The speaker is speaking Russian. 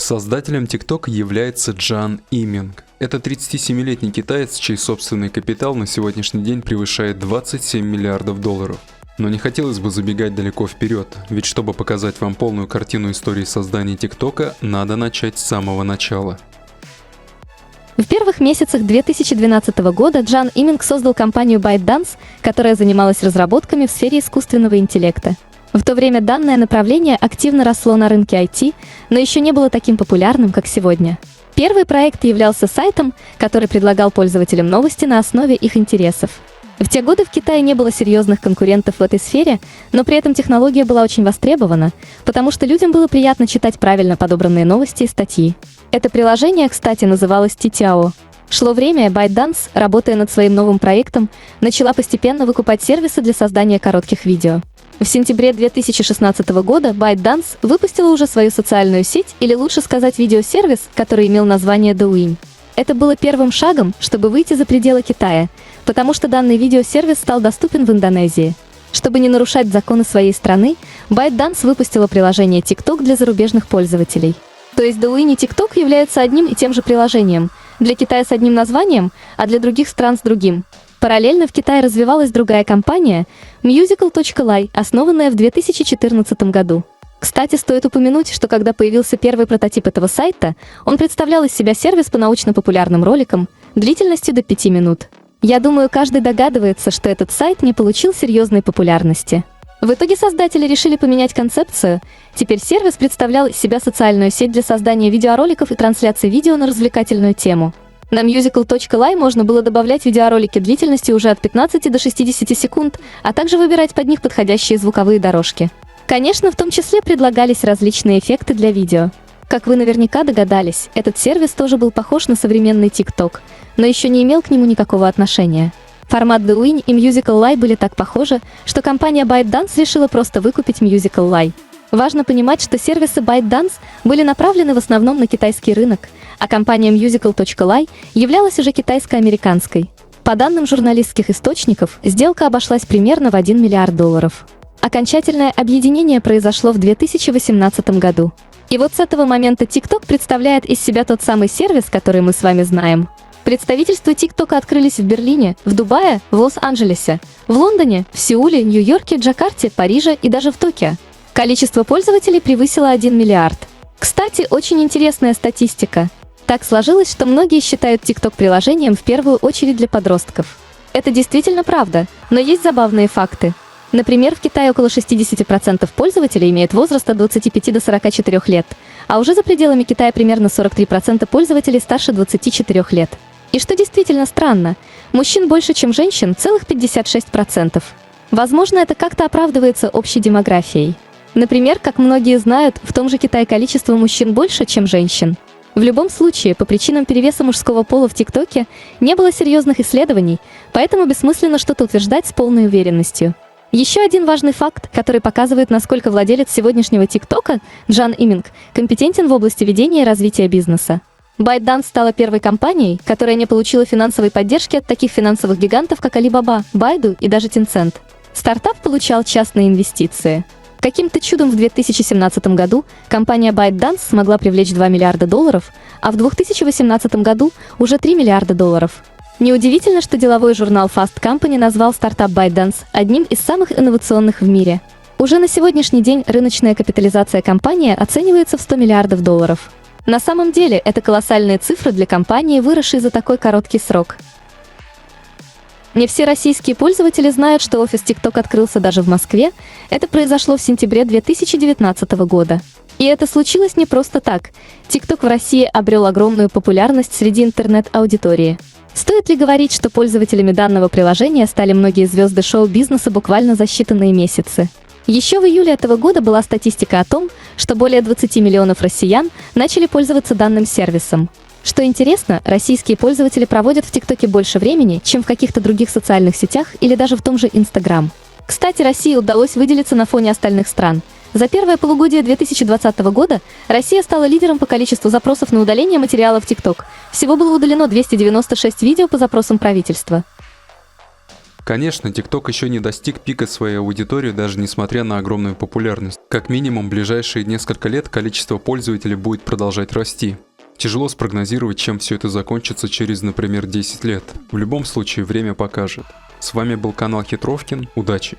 Создателем TikTok является Джан Иминг. Это 37-летний китаец, чей собственный капитал на сегодняшний день превышает 27 миллиардов долларов. Но не хотелось бы забегать далеко вперед, ведь чтобы показать вам полную картину истории создания ТикТока, надо начать с самого начала. В первых месяцах 2012 года Джан Иминг создал компанию ByteDance, которая занималась разработками в сфере искусственного интеллекта. В то время данное направление активно росло на рынке IT, но еще не было таким популярным, как сегодня. Первый проект являлся сайтом, который предлагал пользователям новости на основе их интересов. В те годы в Китае не было серьезных конкурентов в этой сфере, но при этом технология была очень востребована, потому что людям было приятно читать правильно подобранные новости и статьи. Это приложение, кстати, называлось Titiao. Шло время, ByteDance, работая над своим новым проектом, начала постепенно выкупать сервисы для создания коротких видео. В сентябре 2016 года ByteDance выпустила уже свою социальную сеть, или лучше сказать видеосервис, который имел название Douyin. Это было первым шагом, чтобы выйти за пределы Китая, потому что данный видеосервис стал доступен в Индонезии. Чтобы не нарушать законы своей страны, ByteDance выпустила приложение TikTok для зарубежных пользователей. То есть Douyin и TikTok являются одним и тем же приложением, для Китая с одним названием, а для других стран с другим. Параллельно в Китае развивалась другая компания Musical.ly, основанная в 2014 году. Кстати, стоит упомянуть, что когда появился первый прототип этого сайта, он представлял из себя сервис по научно-популярным роликам длительностью до 5 минут. Я думаю, каждый догадывается, что этот сайт не получил серьезной популярности. В итоге создатели решили поменять концепцию. Теперь сервис представлял из себя социальную сеть для создания видеороликов и трансляции видео на развлекательную тему. На Musical.ly можно было добавлять видеоролики длительностью уже от 15 до 60 секунд, а также выбирать под них подходящие звуковые дорожки. Конечно, в том числе предлагались различные эффекты для видео. Как вы наверняка догадались, этот сервис тоже был похож на современный TikTok, но еще не имел к нему никакого отношения. Формат Douyin и Musical.ly были так похожи, что компания ByteDance решила просто выкупить Musical.ly. Важно понимать, что сервисы ByteDance были направлены в основном на китайский рынок, а компания Musical.ly являлась уже китайско-американской. По данным журналистских источников, сделка обошлась примерно в 1 миллиард долларов. Окончательное объединение произошло в 2018 году. И вот с этого момента TikTok представляет из себя тот самый сервис, который мы с вами знаем. Представительства TikTok открылись в Берлине, в Дубае, в Лос-Анджелесе, в Лондоне, в Сеуле, Нью-Йорке, Джакарте, Париже и даже в Токио. Количество пользователей превысило 1 миллиард. Кстати, очень интересная статистика. Так сложилось, что многие считают TikTok приложением в первую очередь для подростков. Это действительно правда, но есть забавные факты. Например, в Китае около 60% пользователей имеют возраст от 25 до 44 лет, а уже за пределами Китая примерно 43% пользователей старше 24 лет. И что действительно странно, мужчин больше, чем женщин, целых 56%. Возможно, это как-то оправдывается общей демографией. Например, как многие знают, в том же Китае количество мужчин больше, чем женщин. В любом случае, по причинам перевеса мужского пола в ТикТоке не было серьезных исследований, поэтому бессмысленно что-то утверждать с полной уверенностью. Еще один важный факт, который показывает, насколько владелец сегодняшнего ТикТока, Джан Иминг, компетентен в области ведения и развития бизнеса. ByteDance стала первой компанией, которая не получила финансовой поддержки от таких финансовых гигантов, как Alibaba, Baidu и даже Tencent. Стартап получал частные инвестиции. Каким-то чудом в 2017 году компания ByteDance смогла привлечь 2 миллиарда долларов, а в 2018 году уже 3 миллиарда долларов. Неудивительно, что деловой журнал Fast Company назвал стартап ByteDance одним из самых инновационных в мире. Уже на сегодняшний день рыночная капитализация компании оценивается в 100 миллиардов долларов. На самом деле, это колоссальные цифры для компании, выросшей за такой короткий срок. Не все российские пользователи знают, что офис TikTok открылся даже в Москве. Это произошло в сентябре 2019 года. И это случилось не просто так. TikTok в России обрел огромную популярность среди интернет-аудитории. Стоит ли говорить, что пользователями данного приложения стали многие звезды шоу-бизнеса буквально за считанные месяцы? Еще в июле этого года была статистика о том, что более 20 миллионов россиян начали пользоваться данным сервисом. Что интересно, российские пользователи проводят в ТикТоке больше времени, чем в каких-то других социальных сетях или даже в том же Инстаграм. Кстати, России удалось выделиться на фоне остальных стран. За первое полугодие 2020 года Россия стала лидером по количеству запросов на удаление материалов TikTok. Всего было удалено 296 видео по запросам правительства. Конечно, TikTok еще не достиг пика своей аудитории, даже несмотря на огромную популярность. Как минимум, в ближайшие несколько лет количество пользователей будет продолжать расти. Тяжело спрогнозировать, чем все это закончится через, например, 10 лет. В любом случае, время покажет. С вами был канал Хитровкин. Удачи!